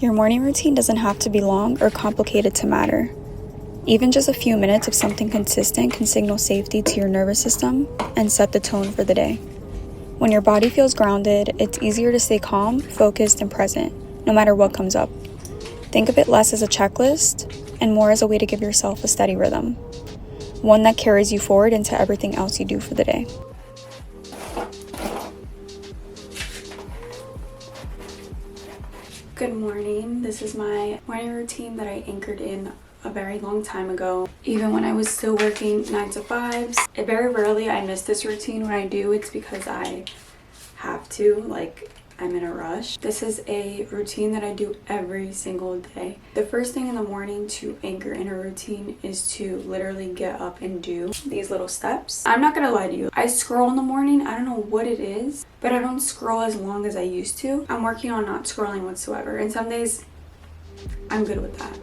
Your morning routine doesn't have to be long or complicated to matter. Even just a few minutes of something consistent can signal safety to your nervous system and set the tone for the day. When your body feels grounded, it's easier to stay calm, focused, and present, no matter what comes up. Think of it less as a checklist and more as a way to give yourself a steady rhythm, one that carries you forward into everything else you do for the day. Good morning. This is my morning routine that I anchored in a very long time ago, even when I was still working 9 to 5s. Very rarely I miss this routine. When I do, it's because I have to, like I'm in a rush. This is a routine that I do every single day. The first thing in the morning to anchor in a routine is to literally get up and do these little steps. I'm not gonna lie to you, I scroll in the morning. I don't know what it is, but I don't scroll as long as I used to. I'm working on not scrolling whatsoever, and some days I'm good with that.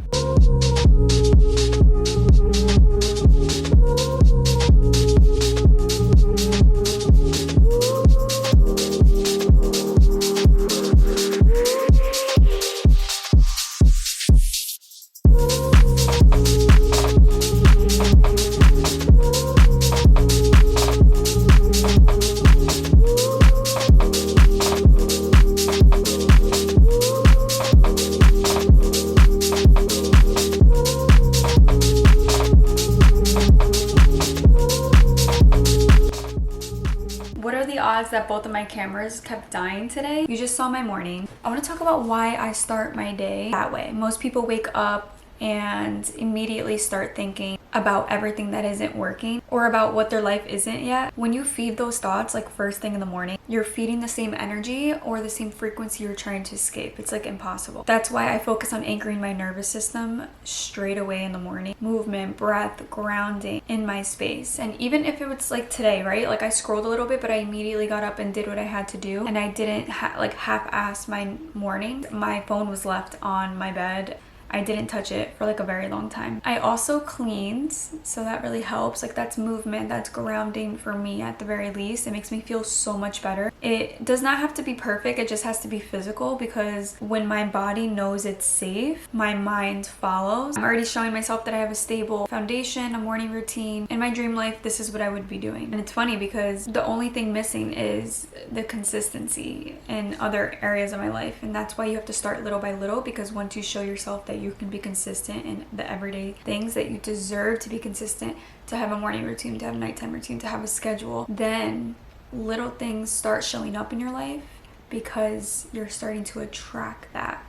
That both of my cameras kept dying today. You just saw my morning. I want to talk about why I start my day that way. Most people wake up and immediately start thinking about everything that isn't working or about what their life isn't yet. When you feed those thoughts like first thing in the morning, you're feeding the same energy or the same frequency you're trying to escape. It's like impossible. That's why I focus on anchoring my nervous system straight away in the morning. Movement, breath, grounding in my space. And even if it was like today, right? Like I scrolled a little bit, but I immediately got up and did what I had to do. And I didn't half-ass my morning. My phone was left on my bed. I didn't touch it for like a very long time. I also cleaned, so that really helps. Like that's movement, that's grounding for me at the very least. It makes me feel so much better. It does not have to be perfect, it just has to be physical, because when my body knows it's safe, my mind follows. I'm already showing myself that I have a stable foundation, a morning routine. In my dream life, this is what I would be doing. And it's funny because the only thing missing is the consistency in other areas of my life. And that's why you have to start little by little, because once you show yourself that you can be consistent in the everyday things, that you deserve to be consistent, to have a morning routine, to have a nighttime routine, to have a schedule, then little things start showing up in your life because you're starting to attract that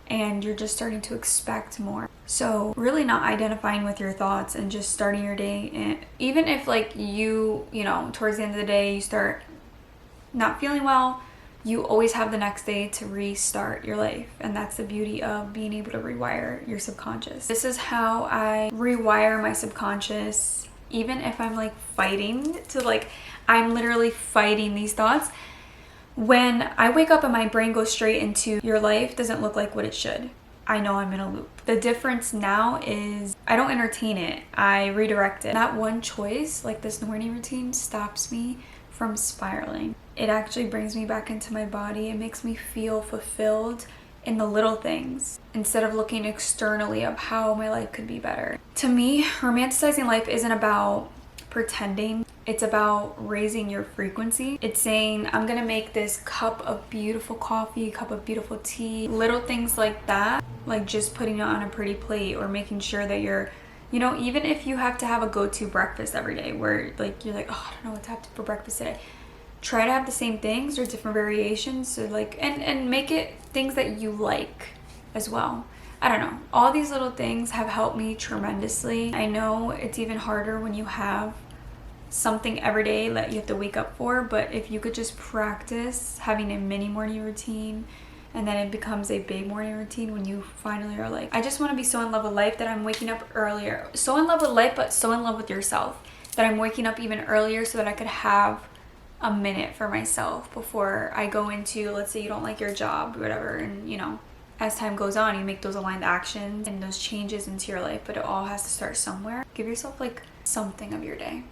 and you're just starting to expect more. So really not identifying with your thoughts and just starting your day. And even if like you know, towards the end of the day you start not feeling well, you always have the next day to restart your life. And that's the beauty of being able to rewire your subconscious. This is how I rewire my subconscious, even if I'm like fighting to I'm literally fighting these thoughts. When I wake up and my brain goes straight into your life doesn't look like what it should, I know I'm in a loop. The difference now is I don't entertain it, I redirect it. That one choice, like this morning routine, stops me from spiraling. It actually brings me back into my body. It makes me feel fulfilled in the little things instead of looking externally of how my life could be better. To me, romanticizing life isn't about pretending. It's about raising your frequency. It's saying, I'm gonna make this cup of beautiful coffee, cup of beautiful tea, little things like that, like just putting it on a pretty plate or making sure that you're, you know, even if you have to have a go-to breakfast every day where like you're like, oh, I don't know what to have for breakfast today. Try to have the same things or different variations, so like and make it things that you like as well. I don't know. All these little things have helped me tremendously. I know it's even harder when you have something every day that you have to wake up for, but if you could just practice having a mini morning routine and then it becomes a big morning routine when you finally are like, I just want to be so in love with life that I'm waking up earlier. So in love with life, but so in love with yourself that I'm waking up even earlier so that I could have a minute for myself before I go into, let's say you don't like your job or whatever, and you know, as time goes on, you make those aligned actions and those changes into your life, but it all has to start somewhere. Give yourself like something of your day.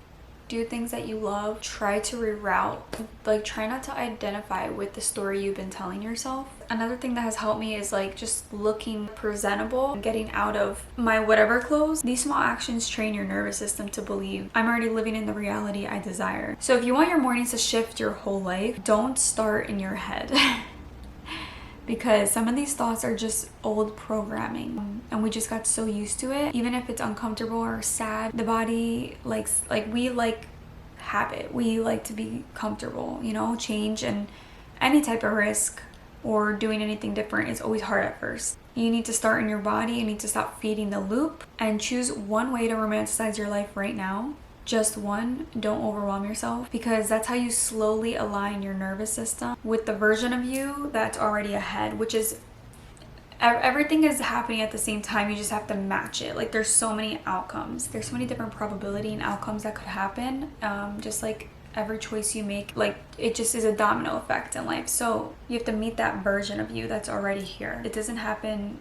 do things that you love. Try to reroute, like try not to identify with the story you've been telling yourself. Another thing that has helped me is like just looking presentable, getting out of my whatever clothes. These small actions train your nervous system to believe I'm already living in the reality I desire. So if you want your mornings to shift your whole life, don't start in your head. Because some of these thoughts are just old programming and we just got so used to it. Even if it's uncomfortable or sad, the body likes, like we like habit. We like to be comfortable, you know. Change and any type of risk or doing anything different is always hard at first. You need to start in your body. You need to stop feeding the loop and choose one way to romanticize your life right now. Just one. Don't overwhelm yourself, because that's how you slowly align your nervous system with the version of you that's already ahead, which is everything is happening at the same time. You just have to match it. Like there's so many outcomes. There's so many different probability and outcomes that could happen. Just like every choice you make, like it just is a domino effect in life. So you have to meet that version of you that's already here. It doesn't happen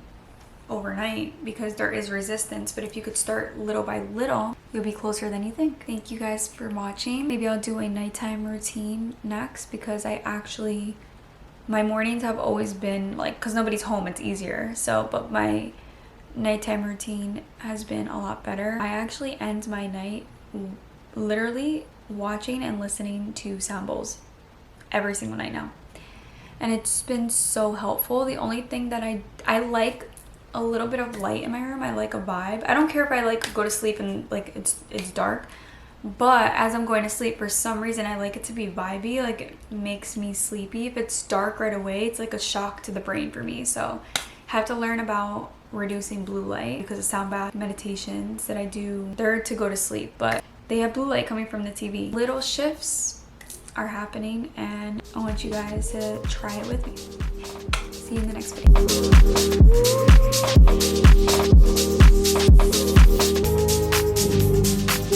overnight because there is resistance, but if you could start little by little, you'll be closer than you think. Thank you guys for watching. Maybe I'll do a nighttime routine next, because my mornings have always been like, because nobody's home, it's easier. So but my nighttime routine has been a lot better. I actually end my night literally watching and listening to sound bowls every single night now, and it's been so helpful. The only thing that I like a little bit of light in my room. I like a vibe. I don't care if I like go to sleep and like it's dark, but as I'm going to sleep, for some reason I like it to be vibey. Like it makes me sleepy. If it's dark right away, it's like a shock to the brain for me. So have to learn about reducing blue light, because the sound bath meditations that I do, they're to go to sleep, but they have blue light coming from the TV. Little shifts are happening and I want you guys to try it with me. See you in the next video.